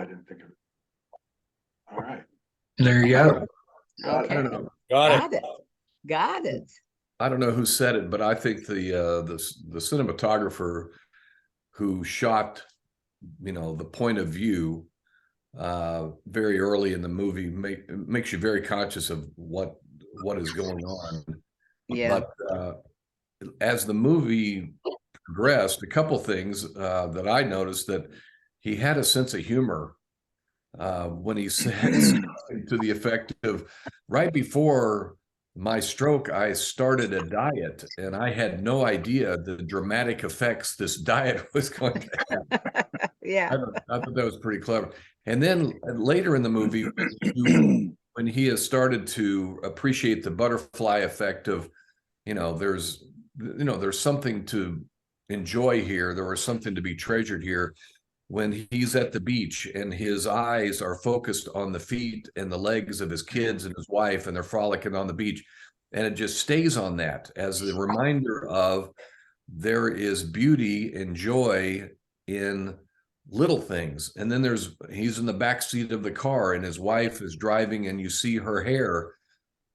I didn't think of it. All right. There you go. Got Okay. it. Got it. Got it. I don't know who said it, but I think the cinematographer who shot, the point of view very early in the movie makes you very conscious of what is going on. Yeah. But as the movie progressed, a couple things that I noticed, that he had a sense of humor when he said something to the effect of, right before my stroke, I started a diet, and I had no idea the dramatic effects this diet was going to have. Yeah. I thought that was pretty clever. And then later in the movie, when he has started to appreciate the butterfly effect of, there's something to enjoy here. There was something to be treasured here. When he's at the beach and his eyes are focused on the feet and the legs of his kids and his wife, and they're frolicking on the beach. And it just stays on that as the reminder of there is beauty and joy in little things. And then he's in the back seat of the car and his wife is driving, and you see her hair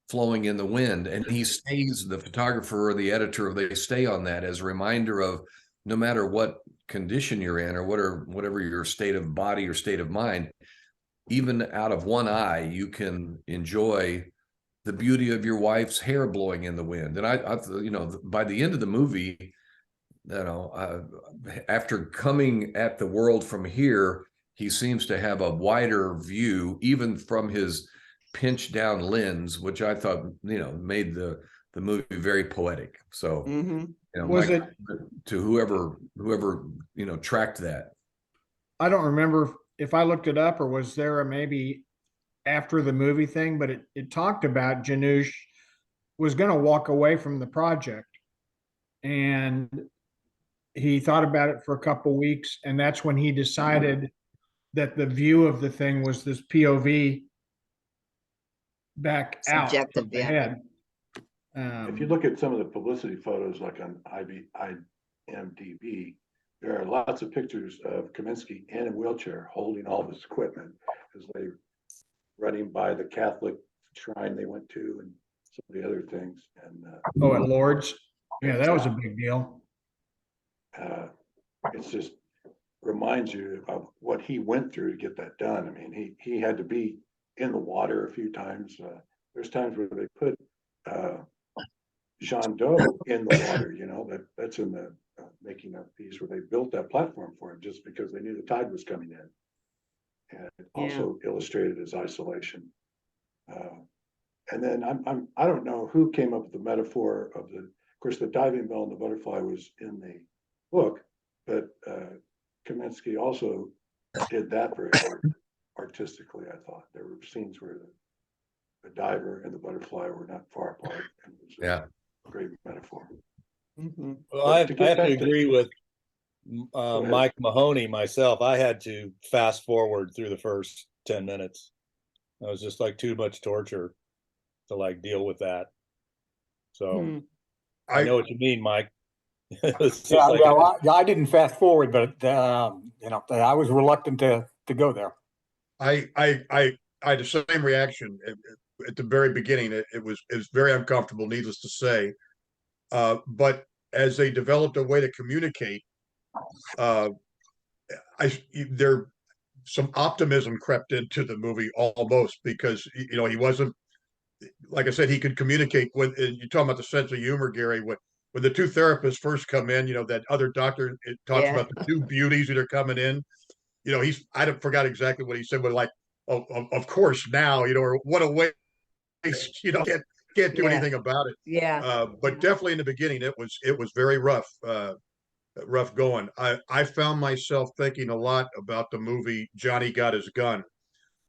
flowing in the wind, and he stays, the photographer or the editor, they stay on that as a reminder of, no matter what condition you're in, or whatever your state of body or state of mind, even out of one eye, you can enjoy the beauty of your wife's hair blowing in the wind. And I by the end of the movie, after coming at the world from here, he seems to have a wider view, even from his pinched down lens, which I thought, made the movie very poetic. So, Was it to whoever tracked that? I don't remember if I looked it up, or was there a maybe after the movie thing, but it talked about Janusz was going to walk away from the project, and he thought about it for a couple of weeks, and that's when he decided that the view of the thing was this POV back out Subjective, of the yeah. head. If you look at some of the publicity photos, like on IMDb, there are lots of pictures of Kaminsky in a wheelchair holding all this equipment as they running by the Catholic shrine they went to and some of the other things. And at Lord's. Yeah, that was a big deal. it's just reminds you of what he went through to get that done. I mean, he had to be in the water a few times. There's times where they put Jean Doe in the water, that's in the making of piece where they built that platform for him just because they knew the tide was coming in. And it also illustrated his isolation. And then I don't know who came up with the metaphor of of course, the diving bell and the butterfly was in the book, but Kaminsky also did that very artistically. I thought there were scenes where the diver and the butterfly were not far apart. And it was a great metaphor. Well, I have to agree with Mike Mahoney myself. I had to fast forward through the first 10 minutes. It was just like too much torture to deal with that. So I know what you mean, Mike. I didn't fast forward, but I was reluctant to go there. I had the same reaction at the very beginning. It was very uncomfortable, needless to say. But as they developed a way to communicate, there some optimism crept into the movie almost, because he wasn't, like I said, he could communicate with. And you're talking about the sense of humor, Gary. When the two therapists first come in, that other doctor talks about the two beauties that are coming in. I forgot exactly what he said, but of course now, or what a waste. Can't do anything about it. Yeah. But definitely in the beginning, it was very rough going. I found myself thinking a lot about the movie Johnny Got His Gun.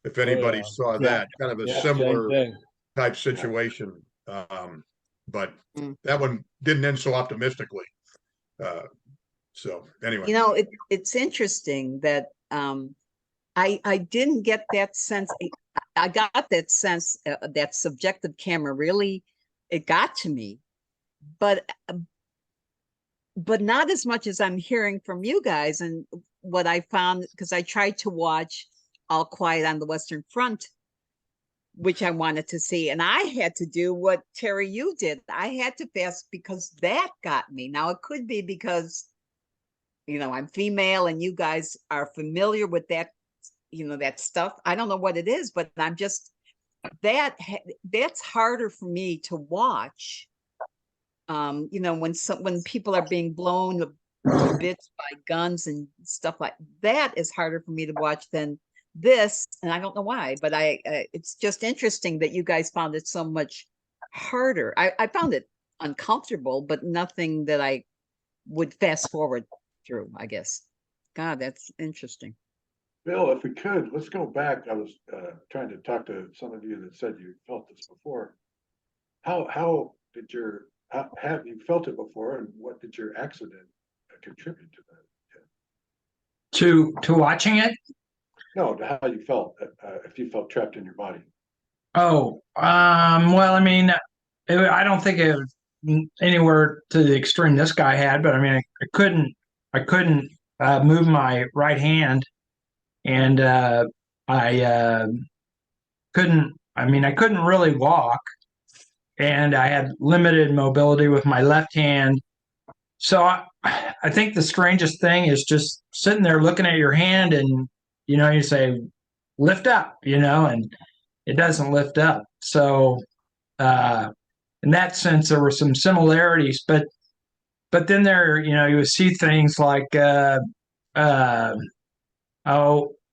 If anybody saw that, kind of a similar type situation. But that one didn't end so optimistically. So anyway, it's interesting that I didn't get that sense. I got that sense that subjective camera really, it got to me, but not as much as I'm hearing from you guys. And what I found, because I tried to watch All Quiet on the Western Front, which I wanted to see. And I had to do what Terry, you did. I had to fast because that got me. Now it could be because, I'm female and you guys are familiar with that, that stuff. I don't know what it is, but I'm just, that's harder for me to watch. When people are being blown to bits by guns and stuff like that is harder for me to watch than this. And I don't know why, but it's just interesting that you guys found it so much harder. I found it uncomfortable, but nothing that I would fast forward through, I guess. God, that's interesting. Bill, if we could, let's go back. I was trying to talk to some of you that said you felt this before. How have you felt it before, and what did your accident contribute to that? To watching it? No, to how you felt, if you felt trapped in your body. Oh, well, I mean, I don't think it was anywhere to the extreme this guy had, but I mean, I couldn't move my right hand, and I couldn't. I mean, I couldn't really walk, and I had limited mobility with my left hand. So I think the strangest thing is just sitting there looking at your hand, and you say, "Lift up," and it doesn't lift up. So in that sense, there were some similarities, but then you would see things like oh,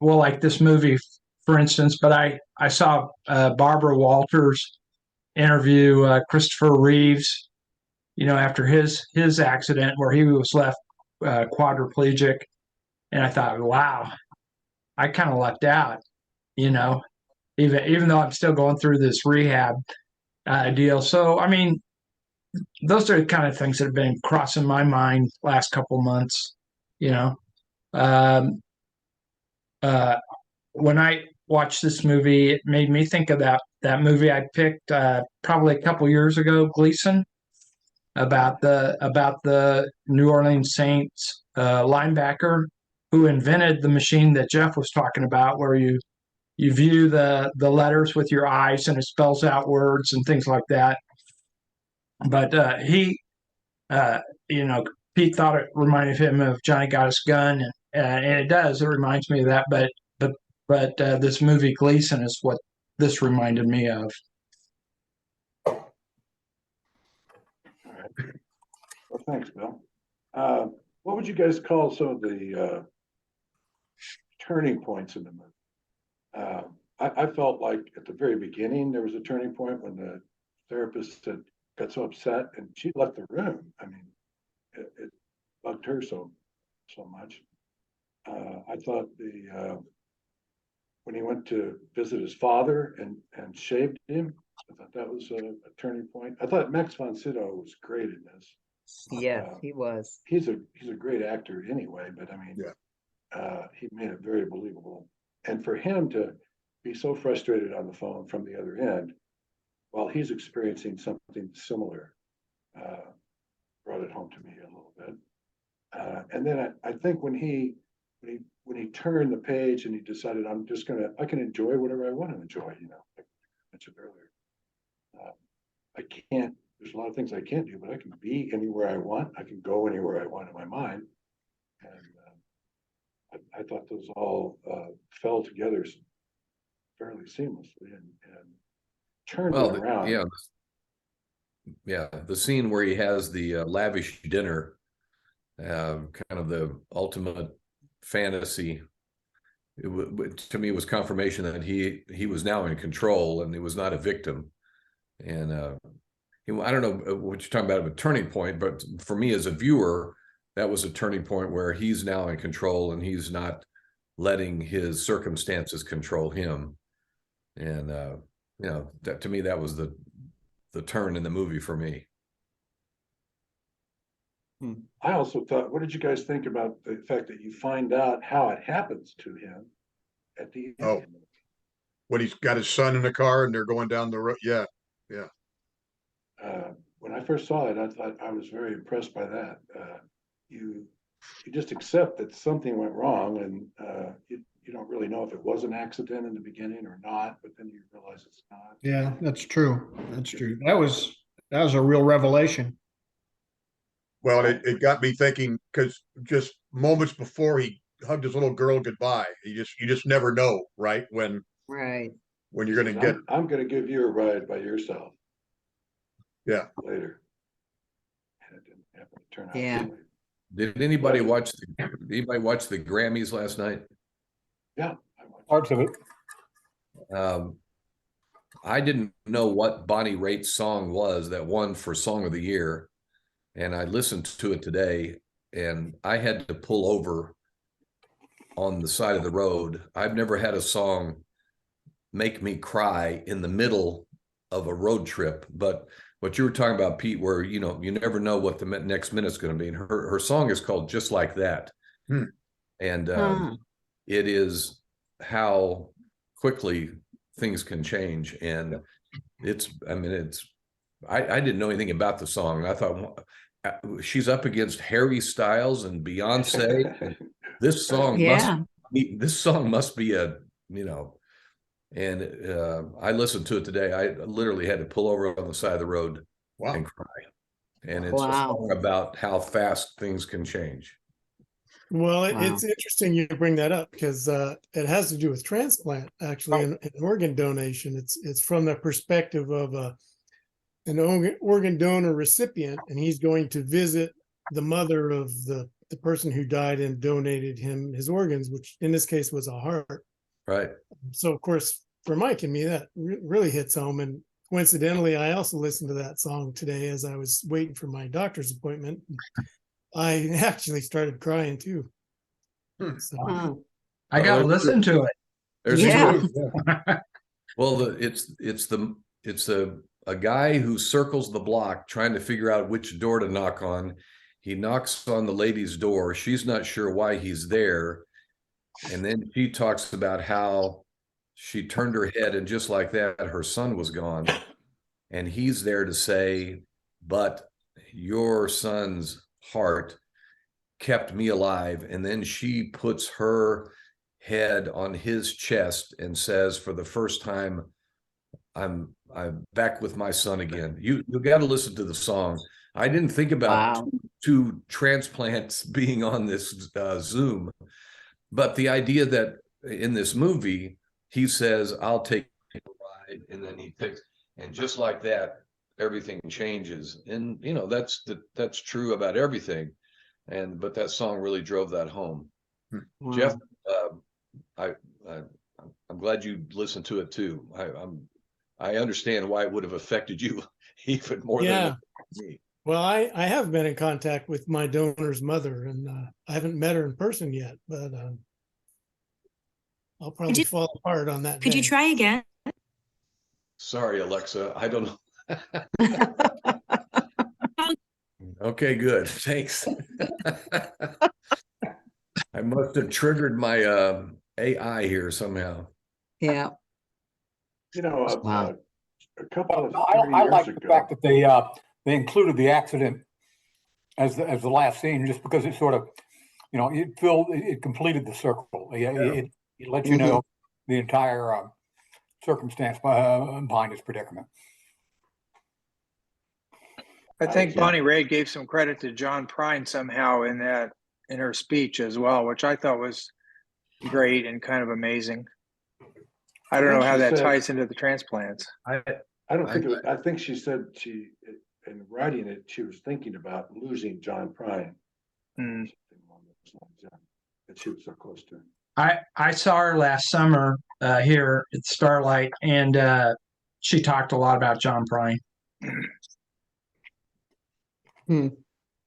well, like this movie, for instance. But I saw Barbara Walters interview Christopher Reeves, after his accident where he was left quadriplegic, and I thought, wow, I kind of lucked out, even though I'm still going through this rehab deal. So, I mean, those are the kind of things that have been crossing my mind last couple months. You know, um, when I watched this movie, it made me think of that movie I picked probably a couple years ago, Gleason, about the New Orleans Saints linebacker who invented the machine that Jeff was talking about, where you view the letters with your eyes and it spells out words and things like that. But he, uh, you know, Pete thought it reminded him of Johnny Got His Gun, and it does. It reminds me of that. But this movie Gleason is what this reminded me of. All right. Well, thanks, Bill. What would you guys call some of the turning points in the movie? I felt like at the very beginning there was a turning point when the therapist got so upset and she left the room. I mean, it bugged her so much. I thought when he went to visit his father and shaved him, I thought that was a turning point. I thought Max von Sydow was great in this. Yes, he was. He's a great actor anyway, but I mean, he made it very believable. And for him to be so frustrated on the phone from the other end while he's experiencing something similar brought it home to me a little bit. And then I think when he turned the page and he decided I can enjoy whatever I want to enjoy, like I mentioned earlier. There's a lot of things I can't do, but I can be anywhere I want. I can go anywhere I want in my mind. And I thought those all fell together fairly seamlessly and turned it around. Yeah, the scene where he has the lavish dinner, kind of the ultimate fantasy. To me, it was confirmation that he was now in control and he was not a victim. And I don't know what you're talking about a turning point, but for me as a viewer, that was a turning point where he's now in control and he's not letting his circumstances control him. And that to me, that was the turn in the movie for me. I also thought, what did you guys think about the fact that you find out how it happens to him at the end? Oh, when he's got his son in the car and they're going down the road. Yeah. When I first saw it, I thought I was very impressed by that. You just accept that something went wrong, and you don't really know if it was an accident in the beginning or not, but then you realize it's not. Yeah, that's true. That's true. That was a real revelation. Well, it got me thinking because just moments before he hugged his little girl goodbye, you just never know, right? Right. When you're going to get. I'm going to give you a ride by yourself. Yeah. Later. And it didn't happen to turn out. Yeah. that way. Did anybody watch the Grammys last night? Yeah. Parts of it. I didn't know what Bonnie Raitt's song was that won for Song of the Year, and I listened to it today, and I had to pull over on the side of the road. I've never had a song make me cry in the middle of a road trip, but what you were talking about, Pete, where you never know what the next minute's going to be, and her song is called Just Like That. And it is how quickly things can change, and I didn't know anything about the song. I thought she's up against Harry Styles and Beyonce, and this song must be a and I listened to it today. I literally had to pull over on the side of the road and cry, and it's a song about how fast things can change. Well, it's interesting you bring that up because it has to do with transplant, actually, and organ donation. It's from the perspective of an organ donor recipient, and he's going to visit the mother of the person who died and donated him his organs, which in this case was a heart. Right. So, of course, for Mike and me, that really hits home. And coincidentally, I also listened to that song today as I was waiting for my doctor's appointment. I actually started crying too. So, I got to listen to it. Well, it's a guy who circles the block trying to figure out which door to knock on. He knocks on the lady's door. She's not sure why he's there. And then she talks about how she turned her head, and just like that, her son was gone. And he's there to say, but your son's heart kept me alive. And then she puts her head on his chest and says, for the first time, I'm back with my son again. You got to listen to the song. I didn't think about two transplants being on this Zoom, but the idea that in this movie, he says, I'll take a ride, and then he picks, and just like that, everything changes. And that's true about everything. But that song really drove that home. Jeff, I'm glad you listened to it too. I understand why it would have affected you even more than me. Well, I have been in contact with my donor's mother, and I haven't met her in person yet, but I'll probably fall apart on that. Could you try again? Sorry, Alexa. I don't know. Okay, good. Thanks. I must have triggered my AI here somehow. Yeah. A couple of I like years the ago, fact that they included the accident as the last scene, just because it sort of, it completed the circle. It let you know the entire circumstance behind his predicament. I think Bonnie Raitt gave some credit to John Prine somehow in her speech as well, which I thought was great and kind of amazing. I don't know how that ties into the transplants. I don't think I think she said in writing it, she was thinking about losing John Prine. That she was so close to him. I saw her last summer here at Starlight, and she talked a lot about John Prine.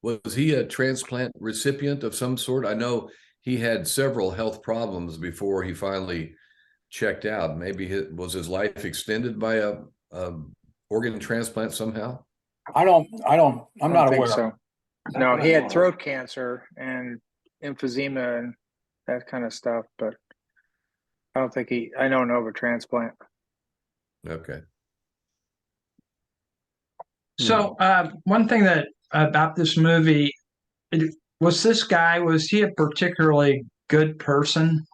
Was he a transplant recipient of some sort? I know he had several health problems before he finally checked out. Maybe was his life extended by a organ transplant somehow? I'm not aware. So. No, he had throat cancer and emphysema and that kind of stuff, but I don't know of a transplant. Okay. So one thing that about this movie, was he a particularly good person?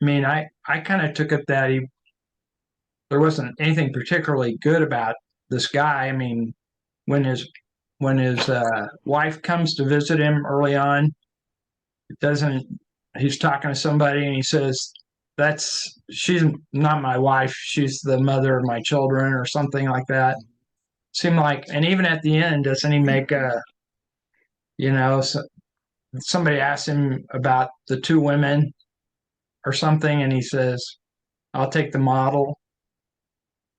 mean, I kind of took it that there wasn't anything particularly good about this guy. I mean, when his wife comes to visit him early on, it doesn't. He's talking to somebody and he says, she's not my wife. She's the mother of my children or something like that. Seemed like, and even at the end, doesn't he make so, somebody asks him about the two women or something, and he says, I'll take the model.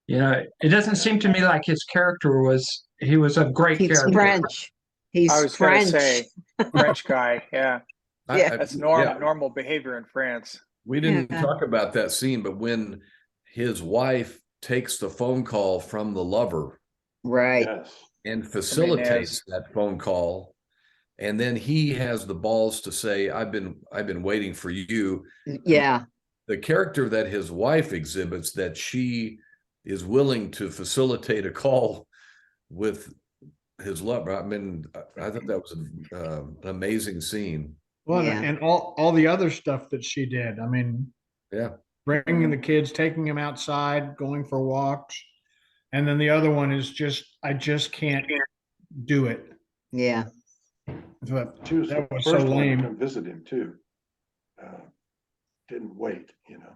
It doesn't seem to me like his character he was a great He's character. French. I He's was gonna French. say French guy. Yeah, Yeah. that's Yeah, normal behavior in France. we didn't Yeah. talk about that scene, but when his wife takes the phone call from the lover Right. Yes. and facilitates that phone call, and then he has the balls to say, I've been waiting for you. Yeah. The character that his wife exhibits, that she is willing to facilitate a call with his lover. I mean, I thought that was an amazing scene. Well, Yeah. and all the other stuff that she did. I mean, Yeah. bringing the kids, taking them outside, going for walks. And then the other one is I just can't do it. Yeah. But She was that the was first so one to lame. come visit him too. Didn't wait,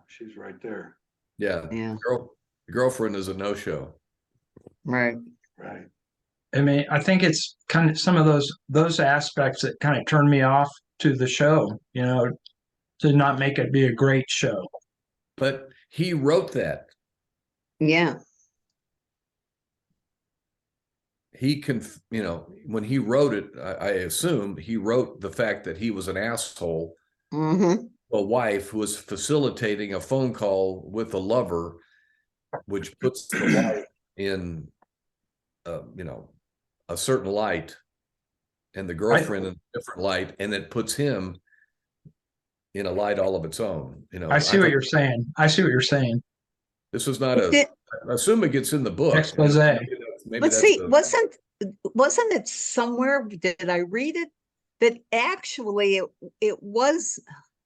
she's right there. Yeah. Yeah. The girlfriend is a no-show. Right. Right. I mean, I think it's kind of some of those aspects that kind of turned me off to the show, to not make it be a great show. But he wrote that. Yeah. He can, when he wrote it, I assume he wrote the fact that he was an asshole. Mm-hmm. A wife who was facilitating a phone call with a lover, which puts the wife in, a certain light, and the girlfriend in a different light, and it puts him in a light all of its own. I see what you're saying. This was not I assume it gets in the book. Expose. Maybe But see, that's wasn't it somewhere? Did I read it that actually it was?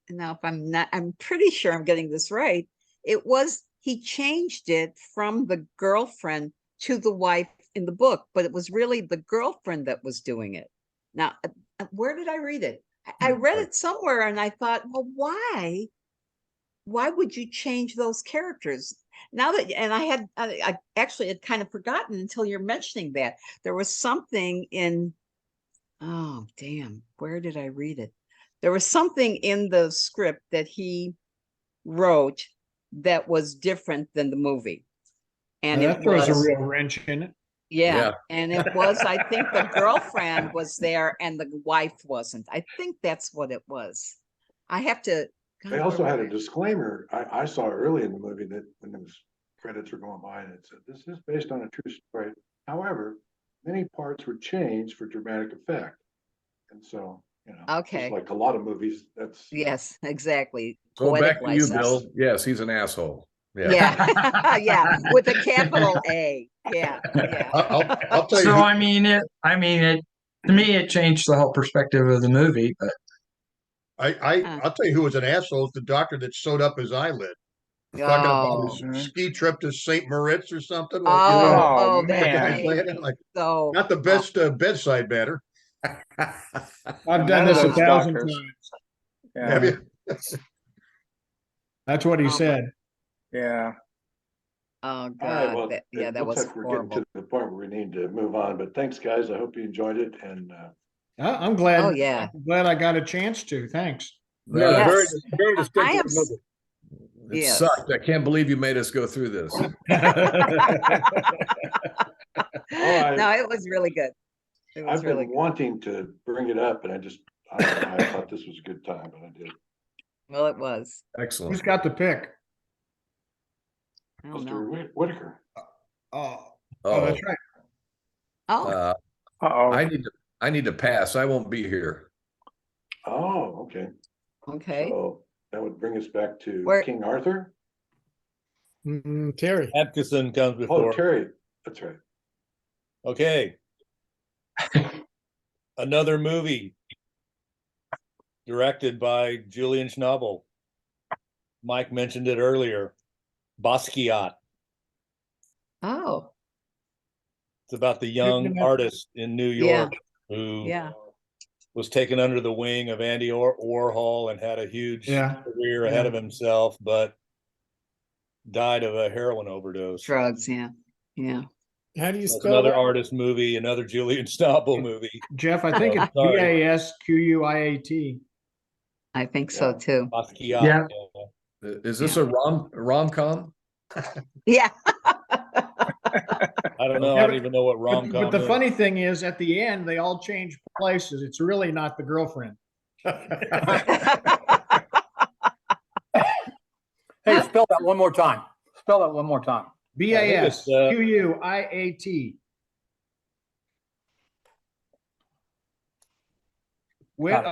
Now, if I'm pretty sure I'm getting this right. He changed it from the girlfriend to the wife in the book, but it was really the girlfriend that was doing it. Now, where did I read it? I read it somewhere and I thought, well, why would you change those characters? Now that, and I actually had kind of forgotten until you're mentioning that there was something oh, damn, where did I read it? There was something in the script that he wrote that was different than the movie. And that throws a real wrench in it. Yeah. And it was, I think the girlfriend was there and the wife wasn't. I think that's what it was. I have to. They also had a disclaimer. I saw early in the movie that when those credits were going by, and it said, this is based on a true story. However, many parts were changed for dramatic effect. And so, Okay. just like a lot of movies, that's. Yes, exactly. so back to you, license. Bill. Yes, he's an asshole. Yeah. Yeah. With a capital A. Yeah. Yeah. I'll tell you. So I mean it to me it changed the whole perspective of the movie, but I'll tell you who was an asshole. Is the doctor that sewed up his eyelid. Talking about his ski trip to St. Moritz or something. Oh, man. Like, so not the best bedside manner. I've done this 1,000 times. Yeah. Have you? That's what he said. Yeah. Oh All right, God. well, that looks was like we're horrible. getting to the point where we need to move on, but thanks guys. I hope you enjoyed it. And I'm glad. Oh, yeah. I'm glad I got a chance to. Thanks. Yeah, Yes. very I distinctive am. movie. It Yes. sucked. I can't believe you made us go through this. all right. No, it was really good. It was I've really been good. wanting to bring it up, and I don't know why I thought this was a good time, but I did. Well, it was. Excellent. Who's got the pick? I don't know. Mr. Whitaker. Oh, Oh, that's right. Oh, Uh-oh. I need to pass. I won't be here. Oh, okay. okay. So that would bring us back to Where- King Arthur. Terry. Atkinson comes Oh, before. Terry. That's right. Okay. Another movie directed by Julian Schnabel. Mike mentioned it earlier. Basquiat. Oh, It's about the young artist in New York who yeah. was taken under the wing of Andy Warhol and had a huge career ahead of himself, but died of a heroin overdose. Drugs, yeah. Yeah. How do you That's spell another that? artist movie, another Julian Schnabel movie. Jeff, I think it's Sorry. Basquiat. I think so too. Basquiat. Yeah. Is this a rom-com? Yeah. I don't know. I don't even know what rom-com But the is. funny thing is, at the end, they all change places. It's really not the girlfriend. Hey, spell that one more time. Spell that one more time. Basquiat.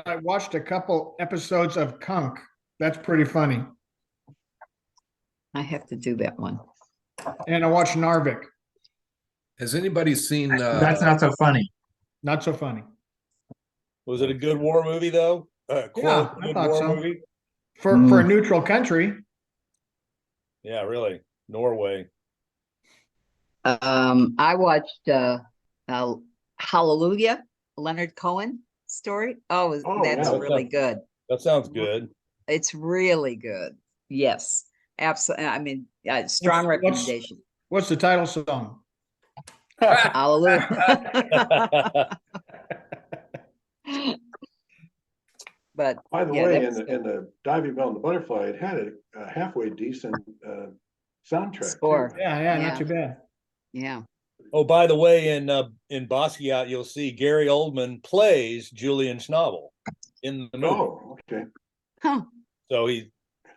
I watched a couple episodes of Kunk. That's pretty funny. I have to do that one. And I watched Narvik. Has anybody seen? That's not so funny. Not so funny. Was it a good war movie though? Yeah, I good thought war so. movie? For a neutral country. Yeah, really. Norway. I watched Hallelujah, Leonard Cohen story. Oh, that's yeah. really good. That sounds good. It's really good. Yes, absolutely. I mean, strong recommendation. What's the title song? Hallelujah. But By the yeah, way, that's in the Diving Bell and the Butterfly, it had a halfway decent soundtrack. Score. too. Yeah, not too bad. Yeah. Oh, by the way, in Basquiat, you'll see Gary Oldman plays Julian Schnabel in the movie. Oh, okay. Huh. So he's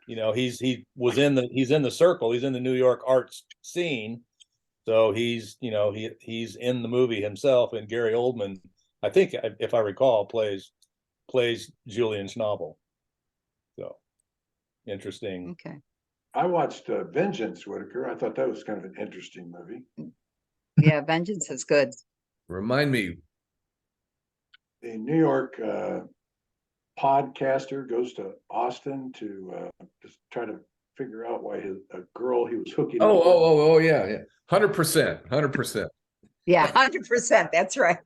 in the circle. He's in the New York arts scene. So he's in the movie himself, and Gary Oldman, I think, if I recall, plays Julian Schnabel. So interesting. Okay. I watched Vengeance, Whitaker. I thought that was kind of an interesting movie. Yeah, Vengeance is good. Remind me. The New York podcaster goes to Austin to just try to figure out why a girl he was hooking up with. Oh, yeah. 100%. Yeah, 100%. That's right.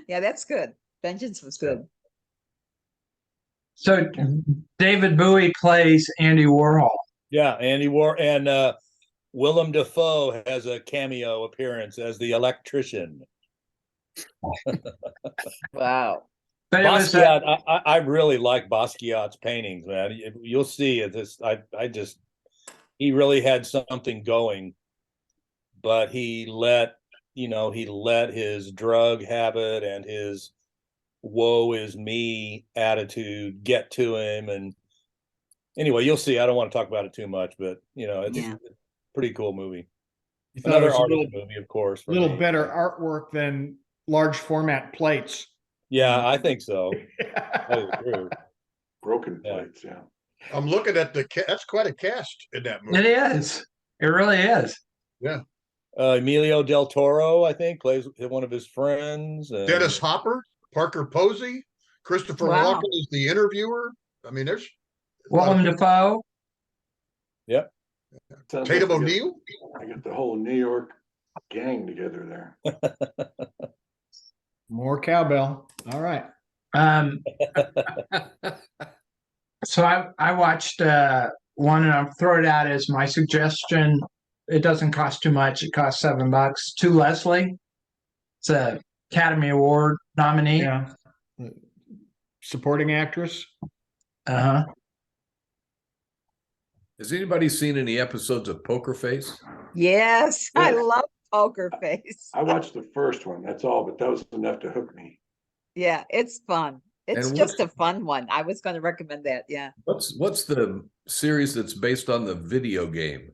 Yeah, that's good. Vengeance was good. So David Bowie plays Andy Warhol. Yeah, Andy and Willem Dafoe has a cameo appearance as the electrician. Wow. But Basquiat, I really like Basquiat's paintings, man. You'll see it. He really had something going, but he let his drug habit and his woe is me attitude get to him. And anyway, you'll see. I don't want to talk about it too much, but it's a pretty cool movie. Another artist movie, of course. A little better artwork than large format plates. Yeah, I think so. That is true. Broken plates, yeah. I'm looking at that's quite a cast in that movie. It is. It really is. Yeah. Emilio del Toro, I think, plays one of his friends. Dennis Hopper, Parker Posey, Christopher Wow. Walken is the interviewer. I mean, there's Willem Dafoe. Yep. Sounds Tatum like O'Neal. I got the whole New York gang together there. More cowbell. All right. So I watched one, and I'll throw it out as my suggestion. It doesn't cost too much. It costs $7. To Leslie. It's a Academy Award nominee. Yeah. Supporting actress. Uh-huh. Has anybody seen any episodes of Poker Face? Yes, I Yes. love Poker Face. I watched the first one, that's all, but that was enough to hook me. Yeah, it's fun. It's And just a fun one. I was going to recommend that. Yeah. What's the series that's based on the video game?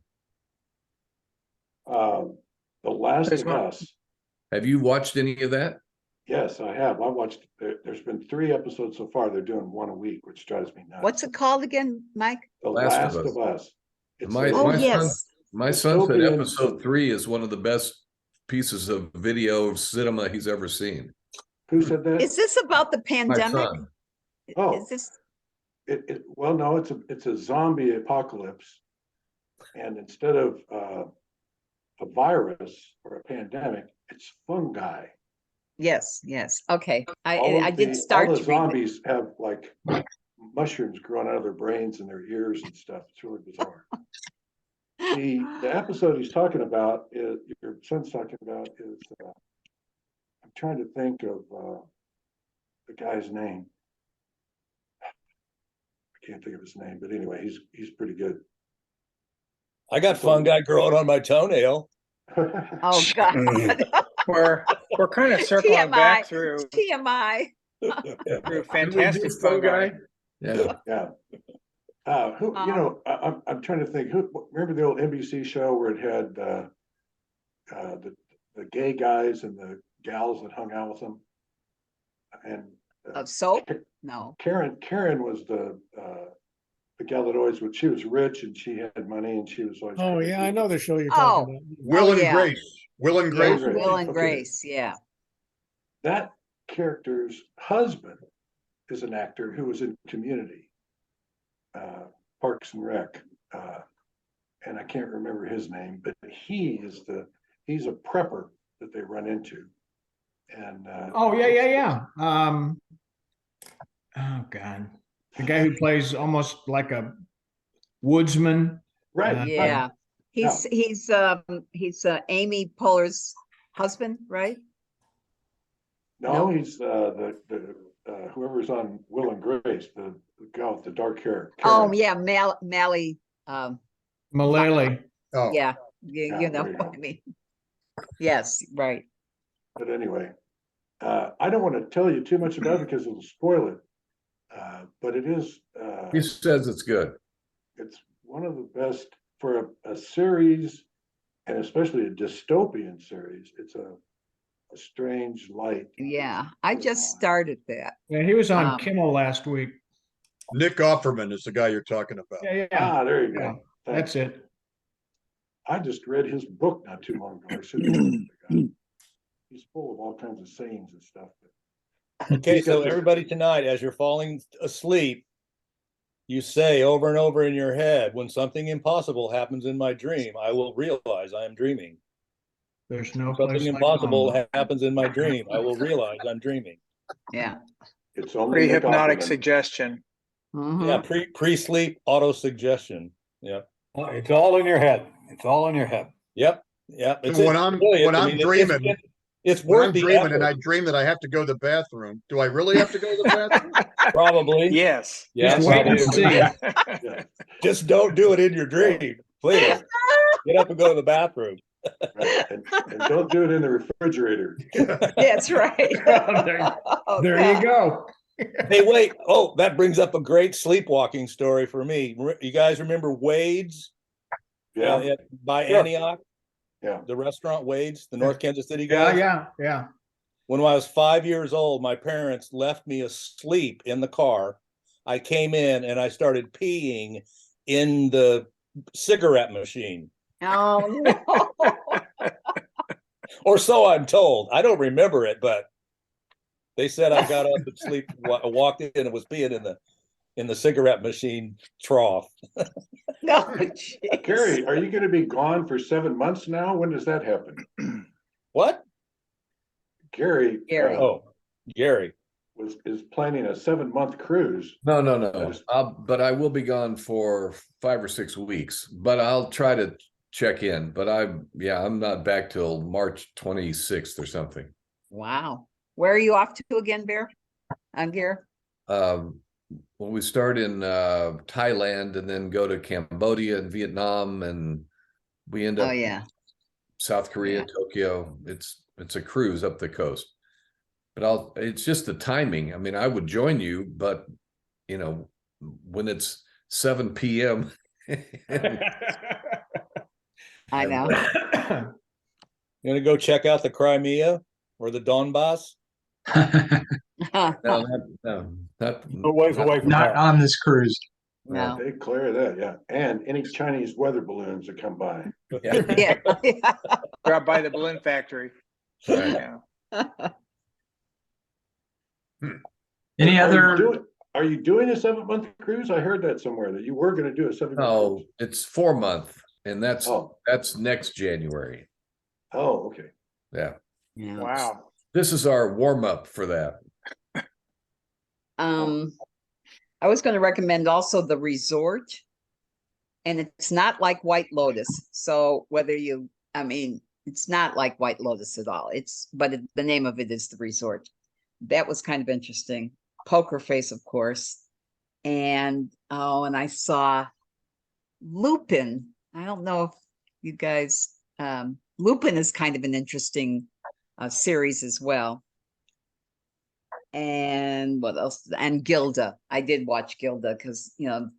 The Last There's of one. Us. Have you watched any of that? Yes, I have. I watched, there's been 3 episodes so far. They're doing one a week, which drives me nuts. What's it called again, Mike? The Last of Last of Us. It's My- a- Oh, my son- yes. My son said Dystopian. episode 3 is one of the best pieces of video cinema he's ever seen. Who said that? Is this about the My pandemic? son. Oh. Is this? Well, no, it's a zombie apocalypse, and instead of a virus or a pandemic, it's fungi. Yes, yes. Okay. All I of did the start all the to read it. zombies have like mushrooms growing out of their brains and their ears and stuff. It's really bizarre. The episode he's talking about is your son's talking about is I'm trying to think of the guy's name. I can't think of his name, but anyway, he's pretty good. I got fungi growing on my toenail. Oh God. We're kind of circling back through TMI. fantastic fungi. Yeah. Yeah. Who you know? I'm trying to think. Who remember the old NBC show where it had the gay guys and the gals that hung out with them, and Of soap? No. Karen was the gal that always would. She was rich and she had money and she was always. Oh crazy. yeah, I know the show you're Oh. talking about. Will and yeah. Grace. Will and Yeah, Grace. Will and Okay. Grace. Yeah. That character's husband is an actor who was in Community, Parks and Rec, and I can't remember his name, but he's a prepper that they run into, and Oh, yeah. Oh God, the guy who plays almost like a woodsman. right, Yeah. He's Amy Poehler's husband, right? no, he's the whoever's on Will and Grace, the guy with the dark hair. Oh Karen. yeah, Mally. Mullally. Oh, Yeah, you Yeah, know there you what go. I mean. Yes, right. But anyway, I don't want to tell you too much about it because it'll spoil it. But it is. He says it's good. It's one of the best for a series, and especially a dystopian series. It's a strange light. Yeah, I just started that. Yeah, he was on Um, Kimmel last week. Nick Offerman is the guy you're talking about. Yeah. There you go. Yeah, Thanks. that's it. I just read his book not too long ago. I should have read the guy. He's full of all kinds of sayings and stuff. Okay, He's got so this- everybody tonight, as you're falling asleep, you say over and over in your head, when something impossible happens in my dream, I will realize I am dreaming. There's no Something place like impossible home. happens in my dream, I will realize I'm dreaming. Yeah. It's only Pretty Nick hypnotic Offerman. suggestion. Mhm. Yeah, pre-sleep auto suggestion. Yeah. It's all in your head. It's all in your head. Yep. Yep. So when I'm dreaming, it's when worth I'm the dreaming and I effort. dream that I have to go to the bathroom, do I really have to go to the bathroom? Probably. Yes. Yeah, Just wait and probably. see. Yeah, Just don't do it in your dream, please. Get up and go to the bathroom. right. And don't do it in the refrigerator. That's right. Oh, There God. you go. Hey, wait. Oh, that brings up a great sleepwalking story for me. You guys remember Wade's Yeah, by Sure. Antioch? yeah. The restaurant Wade's, the North Kansas City guys? Yeah. When I was 5 years old, my parents left me asleep in the car. I came in and I started peeing in the cigarette machine. Oh no. Or so I'm told. I don't remember it, but they said I got up and sleep, walked in and was peeing in the cigarette machine trough. No, jeez. Gary, are you going to be gone for 7 months now? When does that happen? What? Gary, Gary. Oh, Gary. is planning a 7-month cruise. No. Yes. But I will be gone for 5 or 6 weeks. But I'll try to check in. But I'm not back till March 26th or something. Wow. Where are you off to again, Bear? On Gare? Well, we start in Thailand and then go to Cambodia and Vietnam, and we end up Oh yeah. South Korea, Yeah. Tokyo. It's a cruise up the coast. But it's just the timing. I mean, I would join you, but when it's 7 p.m. I know. You gonna go check out the Crimea or the Donbass? No, not A ways away from Not that. on this cruise. No. They clear that, yeah. And any Chinese weather balloons that come by. Yeah. Drop by the balloon factory. Right. Yeah. Any Are you other? doing- are you doing a 7-month cruise? I heard that somewhere that you were gonna do a 7-month No, cruise. it's 4 month, and Oh. that's next January. Oh, okay. Yeah, Yeah. Wow. this is our warm up for that. I was going to recommend also the resort, and it's not like White Lotus. So it's not like White Lotus at all. The name of it is the resort. That was kind of interesting. Poker Face, of course. And I saw Lupin. I don't know if you guys, Lupin is kind of an interesting series as well. And what else? And Gilda. I did watch Gilda because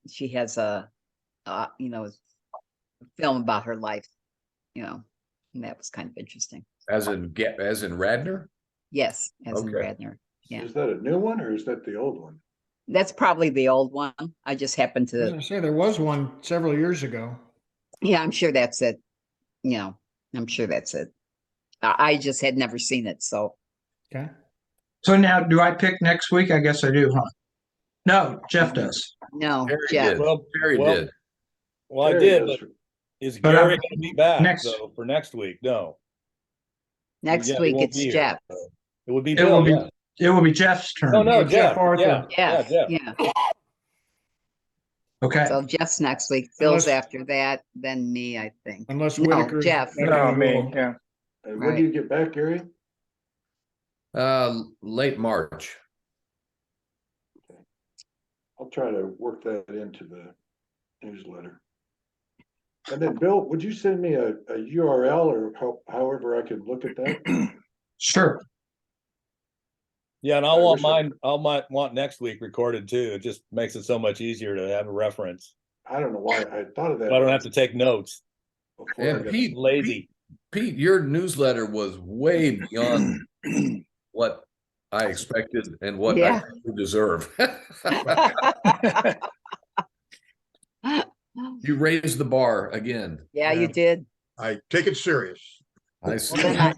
she has a film about her life, and that was kind of interesting. As in Radner? Yes, as in Okay. Radner. Yeah. Is that a new one or is that the old one? That's probably the old one. I just happened As to. I say, there was one several years ago. Yeah, I'm sure that's it. I'm sure that's it. I just had never seen it, so. Okay. So now, do I pick next week? I guess I do, huh? No, Jeff does. No, Terry Jeff. did. Well, Terry well, did. Well, I Terry did, does. but is But Gary I'm- going to be back next- though for next week? No. Next Yeah, he week won't it's be here, Jeff. so it would be It Bill. will be. Yeah. It will be Jeff's turn. No, no, Jeff Jeff. Arthur. Yeah, Jeff. Jeff. Yeah. Okay. So Jeff's next week. Bill's Unless- after that, then me, I think. Unless No, Whitaker's Jeff. back No, on the me. roll. Yeah. And when do you get back, Gary? Late March. I'll try to work that into the newsletter. And then Bill, would you send me a URL or however I can look at that? Sure. Yeah, and I I'll want wish I- mine. Might want next week recorded too. It just makes it so much easier to have a reference. I don't know why I thought of that. I don't have to take notes. before I And got- Pete, Lazy. Pete, your newsletter was way beyond what I expected and what Yeah. I deserve. You raised the bar again. Yeah, Yeah. you did. I take it serious. I see. Then I-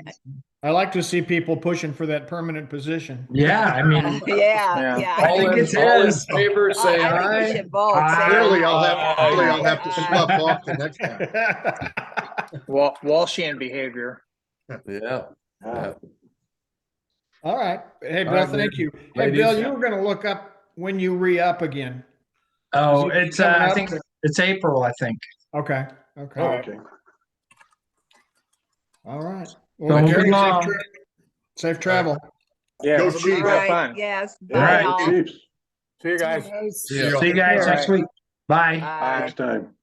I like to see people pushing for that permanent position. Yeah, I mean, Yeah, Yeah. yeah. I think it's all in his. favor, say I think we aye. should vote. Aye. Say Clearly, aye. I'll have to Aye. slough off the next time. Walshian behavior. Yeah. Ah, All right. Hey, Bill, right, thank you. Hey, ladies. Bill, you were going to look up when you re-up again. Oh, Is it it's coming I up? think it's April. I think. Okay. Okay. oh, okay. All right. Don't Gary, be long. safe travel. Yeah. Go it'll be Chiefs. All real right, fun. yes. All Bye, right, all. Chiefs, See you guys. Guys. Yeah. See you guys All next right. week. Bye. Bye. next time.